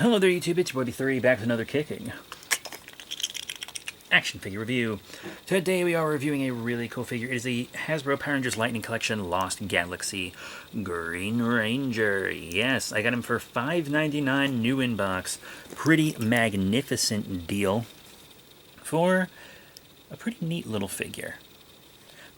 Hello there YouTube, it's your boy 3 back with another kicking action figure review. Today we are reviewing a really cool figure. It is the Hasbro Power Rangers Lightning Collection Lost Galaxy Green Ranger. Yes, I got him for $5.99 new in box. Pretty magnificent deal for a pretty neat little figure.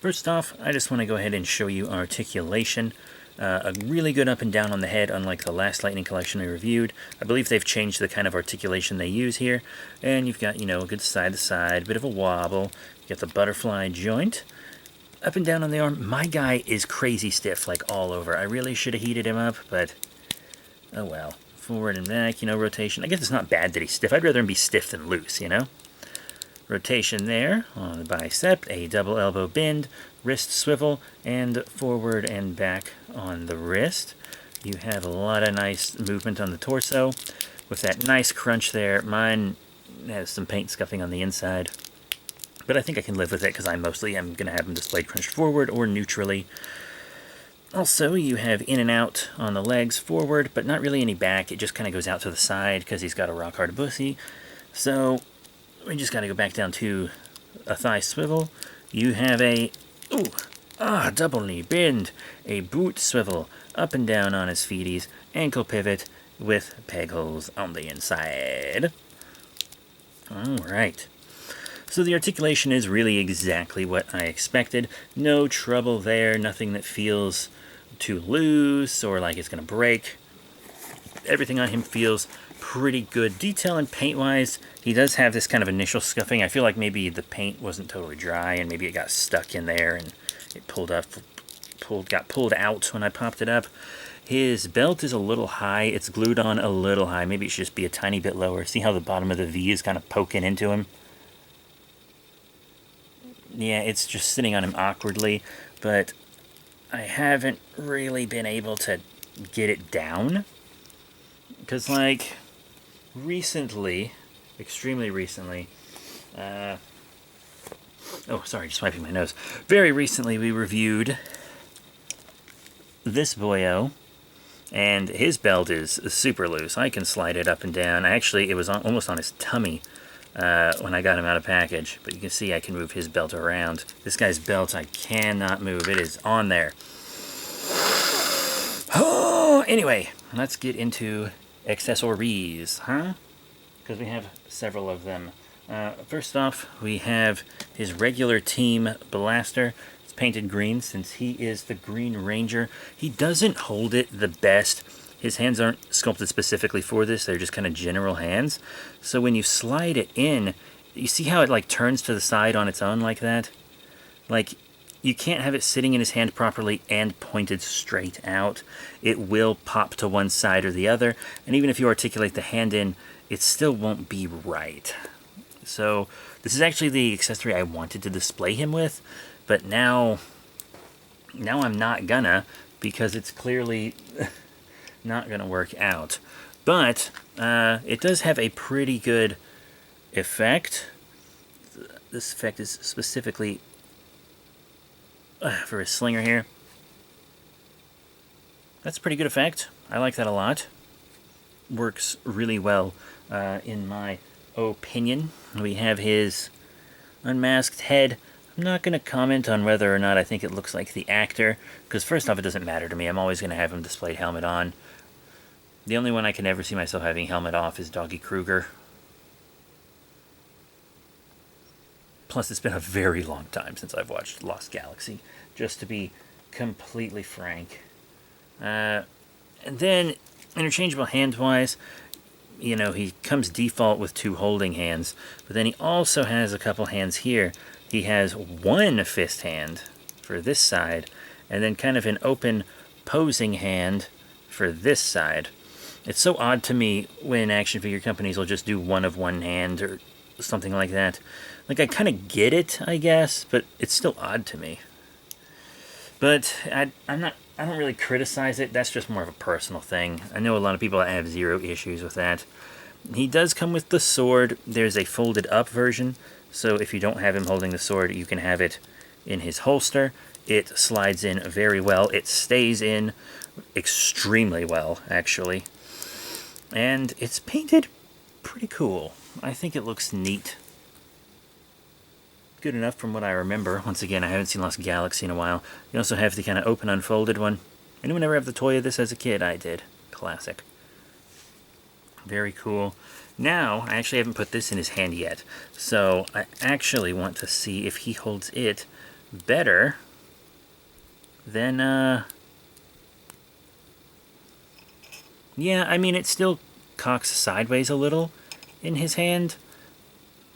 First off, I just want to go ahead and show you articulation. A really good up and down on the head, unlike the last Lightning Collection we reviewed. I believe they've changed the kind of articulation they use here. And you've got, a good side-to-side, bit of a wobble. You got the butterfly joint. Up and down on the arm. My guy is crazy stiff, like all over. I really should have heated him up, but oh well. Forward and back, rotation. I guess it's not bad that he's stiff. I'd rather him be stiff than loose, Rotation there on the bicep, a double elbow bend, wrist swivel, and forward and back on the wrist. You have a lot of nice movement on the torso with that nice crunch there. Mine has some paint scuffing on the inside, but I think I can live with it because I mostly am going to have them displayed crunched forward or neutrally. Also, you have in and out on the legs forward, but not really any back. It just kind of goes out to the side because he's got a rock hard pussy. So we just got to go back down to a thigh swivel. You have a double knee bend, a boot swivel, up and down on his feeties, ankle pivot with peg holes on the inside. Alright. So the articulation is really exactly what I expected. No trouble there, nothing that feels too loose or like it's going to break. Everything on him feels pretty good. Detail and paint-wise, he does have this kind of initial scuffing. I feel like maybe the paint wasn't totally dry and maybe it got stuck in there and it got pulled out when I popped it up. His belt is a little high. It's glued on a little high. Maybe it should just be a tiny bit lower. See how the bottom of the V is kind of poking into him? Yeah, it's just sitting on him awkwardly, but I haven't really been able to get it down. Because, recently, extremely recently, just wiping my nose. Very recently we reviewed this boyo, and his belt is super loose. I can slide it up and down. Actually, it was almost on his tummy when I got him out of package, but you can see I can move his belt around. This guy's belt I cannot move. It is on there. Oh, anyway, let's get into accessories, because we have several of them. First off, we have his regular team blaster. It's painted green since he is the Green Ranger. He doesn't hold it the best. His hands aren't sculpted specifically for this. They're just kind of general hands. So when you slide it in, you see how it turns to the side on its own like that? You can't have it sitting in his hand properly and pointed straight out. It will pop to one side or the other, and even if you articulate the hand in, it still won't be right. So this is actually the accessory I wanted to display him with, but now I'm not gonna, because it's clearly not gonna work out. But it does have a pretty good effect. This effect is specifically for his slinger here. That's a pretty good effect. I like that a lot. Works really well in my opinion. We have his unmasked head. I'm not going to comment on whether or not I think it looks like the actor, because first off, it doesn't matter to me. I'm always going to have him displayed helmet on. The only one I can ever see myself having helmet off is Doggy Kruger. Plus, it's been a very long time since I've watched Lost Galaxy, just to be completely frank. And then, interchangeable hand-wise, he comes default with 2 holding hands, but then he also has a couple hands here. He has 1 fist hand for this side, and then kind of an open posing hand for this side. It's so odd to me when action figure companies will just do one of one hand or something like that. I kind of get it, I guess, but it's still odd to me. But I don't really criticize it. That's just more of a personal thing. I know a lot of people have zero issues with that. He does come with the sword. There's a folded up version, so if you don't have him holding the sword, you can have it in his holster. It slides in very well. It stays in extremely well, actually. And it's painted pretty cool. I think it looks neat. Good enough from what I remember. Once again, I haven't seen Lost Galaxy in a while. You also have the kind of open unfolded one. Anyone ever have the toy of this as a kid? I did. Classic. Very cool. Now, I actually haven't put this in his hand yet. So, I actually want to see if he holds it better than, yeah, I mean, it still cocks sideways a little in his hand.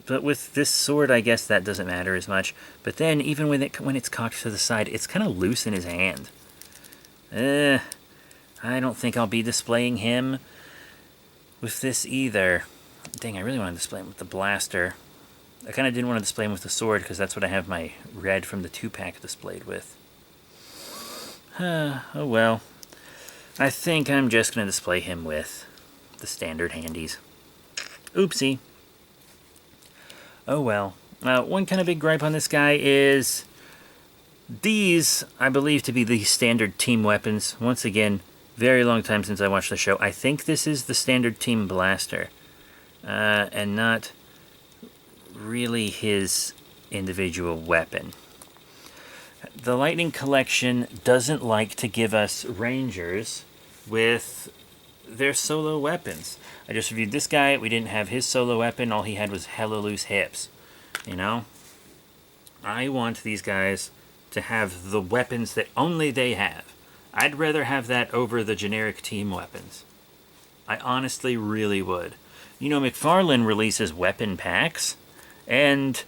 But with this sword, I guess that doesn't matter as much. But then, even when it's cocked to the side, it's kind of loose in his hand. I don't think I'll be displaying him with this either. Dang, I really want to display him with the blaster. I kind of didn't want to display him with the sword, because that's what I have my red from the 2-pack displayed with. Oh well. I think I'm just going to display him with the standard handies. Oopsie. Oh well. One kind of big gripe on this guy is these, I believe, to be the standard team weapons. Once again, very long time since I watched the show. I think this is the standard team blaster. And not really his individual weapon. The Lightning Collection doesn't like to give us Rangers with their solo weapons. I just reviewed this guy. We didn't have his solo weapon. All he had was hella loose hips. You know? I want these guys to have the weapons that only they have. I'd rather have that over the generic team weapons. I honestly really would. You know, McFarlane releases weapon packs, and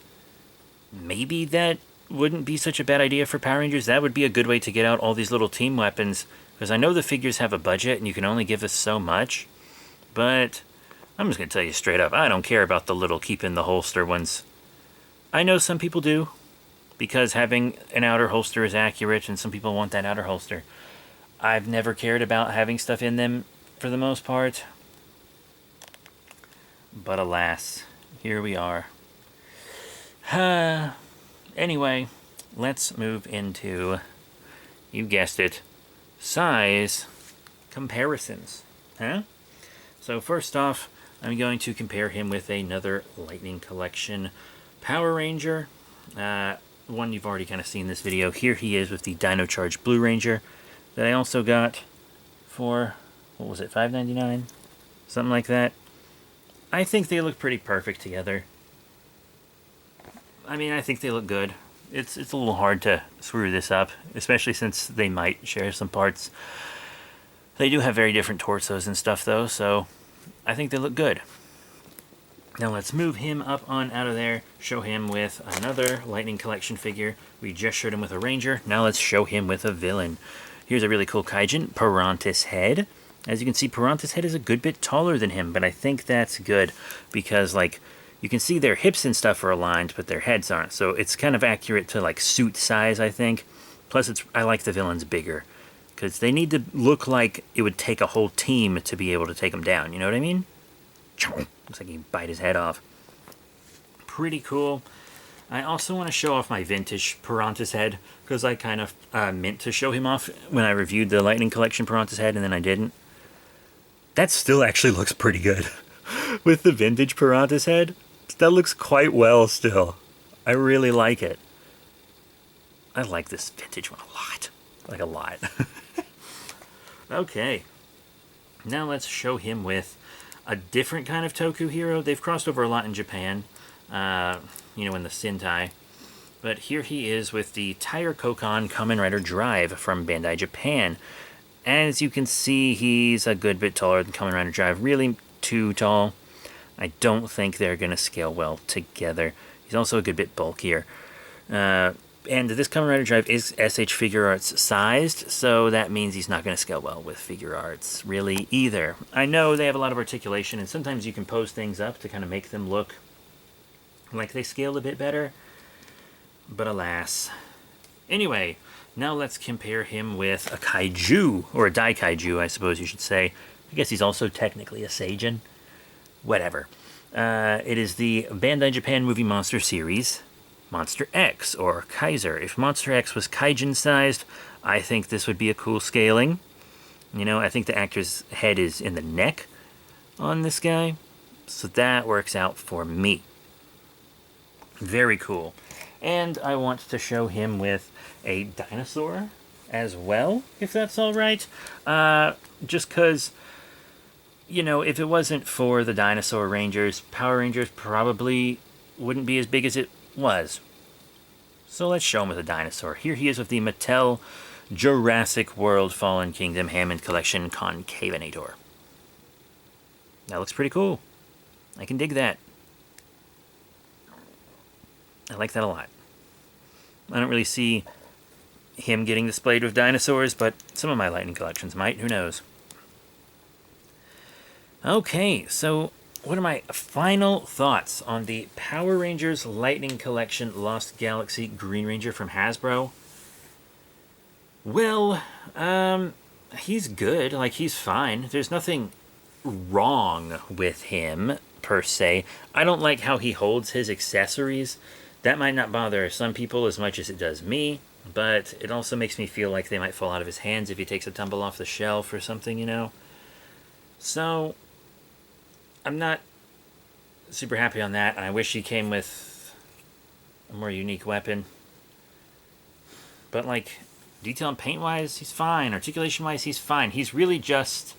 maybe that wouldn't be such a bad idea for Power Rangers. That would be a good way to get out all these little team weapons, because I know the figures have a budget and you can only give us so much. But I'm just going to tell you straight up, I don't care about the little keep in the holster ones. I know some people do, because having an outer holster is accurate and some people want that outer holster. I've never cared about having stuff in them for the most part. But alas, here we are. Anyway, let's move into, you guessed it, size comparisons. So first off, I'm going to compare him with another Lightning Collection Power Ranger. One you've already kind of seen in this video. Here he is with the Dino Charge Blue Ranger that I also got for, what was it, $5.99? Something like that. I think they look pretty perfect together. I mean, I think they look good. It's a little hard to screw this up, especially since they might share some parts. They do have very different torsos and stuff, though, so I think they look good. Now let's move him up on out of there, show him with another Lightning Collection figure. We just showed him with a Ranger, now let's show him with a villain. Here's a really cool Kaijin, Pirantis Head. As you can see, Pirantis Head is a good bit taller than him, but I think that's good because, like, you can see their hips and stuff are aligned, but their heads aren't. So it's kind of accurate to, like, suit size, I think. Plus, I like the villains bigger because they need to look like it would take a whole team to be able to take them down. You know what I mean? Looks like he can bite his head off. Pretty cool. I also want to show off my vintage Pirantis Head because I kind of meant to show him off when I reviewed the Lightning Collection Pirantis Head, and then I didn't. That still actually looks pretty good. With the vintage Pirantis Head, that looks quite well still. I really like it. I like this vintage one a lot. Like a lot. Okay. Now let's show him with a different kind of Toku hero. They've crossed over a lot in Japan. You know, in the Sentai. But here he is with the Tire Kokon Kamen Rider Drive from Bandai Japan. As you can see, he's a good bit taller than Kamen Rider Drive. Really too tall. I don't think they're going to scale well together. He's also a good bit bulkier. And this Kamen Rider Drive is SH Figure Arts sized, so that means he's not going to scale well with Figure Arts really either. I know they have a lot of articulation, and sometimes you can pose things up to kind of make them look like they scale a bit better. But alas. Anyway, now let's compare him with a kaiju, or a Daikaiju, I suppose you should say. I guess he's also technically a Seijin. Whatever. It is the Bandai Japan Movie Monster Series, Monster X, or Kaiser. If Monster X was Kaijin-sized, I think this would be a cool scaling. You know, I think the actor's head is in the neck. on this guy. So that works out for me. Very cool. And I want to show him with a dinosaur as well, if that's all right. Just because, you know, if it wasn't for the Dinosaur Rangers, Power Rangers probably wouldn't be as big as it was. So let's show him with a dinosaur. Here he is with the Mattel Jurassic World Fallen Kingdom Hammond Collection Concavinator. That looks pretty cool. I can dig that. I like that a lot. I don't really see him getting displayed with dinosaurs, but some of my Lightning collections might. Who knows? Okay, so what are my final thoughts on the Power Rangers Lightning Collection Lost Galaxy Green Ranger from Hasbro? Well, he's good. Like, he's fine. There's nothing wrong with him, per se. I don't like how he holds his accessories. That might not bother some people as much as it does me, but it also makes me feel like they might fall out of his hands if he takes a tumble off the shelf or something, you know? So, I'm not super happy on that, and I wish he came with a more unique weapon. But, like, detail and paint-wise, he's fine. Articulation-wise, he's fine. He's really just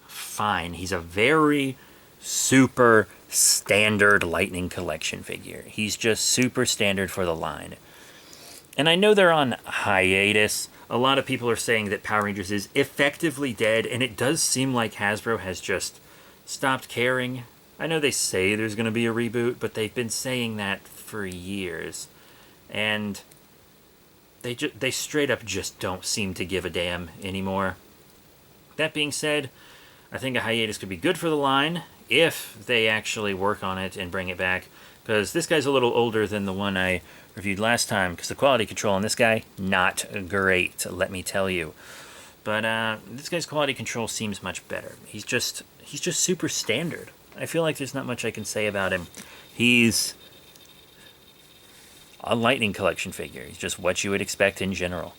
fine. He's a very super standard Lightning Collection figure. He's just super standard for the line. And I know they're on hiatus. A lot of people are saying that Power Rangers is effectively dead, and it does seem like Hasbro has just stopped caring. I know they say there's going to be a reboot, but they've been saying that for years. And they straight up just don't seem to give a damn anymore. That being said, I think a hiatus could be good for the line if they actually work on it and bring it back. Because this guy's a little older than the one I reviewed last time. Because the quality control on this guy, not great, let me tell you. But this guy's quality control seems much better. He's just super standard. I feel like there's not much I can say about him. He's a Lightning Collection figure. He's just what you would expect in general.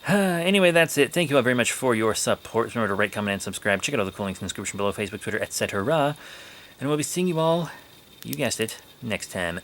Anyway, that's it. Thank you all very much for your support. Remember to rate, comment, and subscribe. Check out all the cool links in the description below, Facebook, Twitter, etc. And we'll be seeing you all, you guessed it, next time.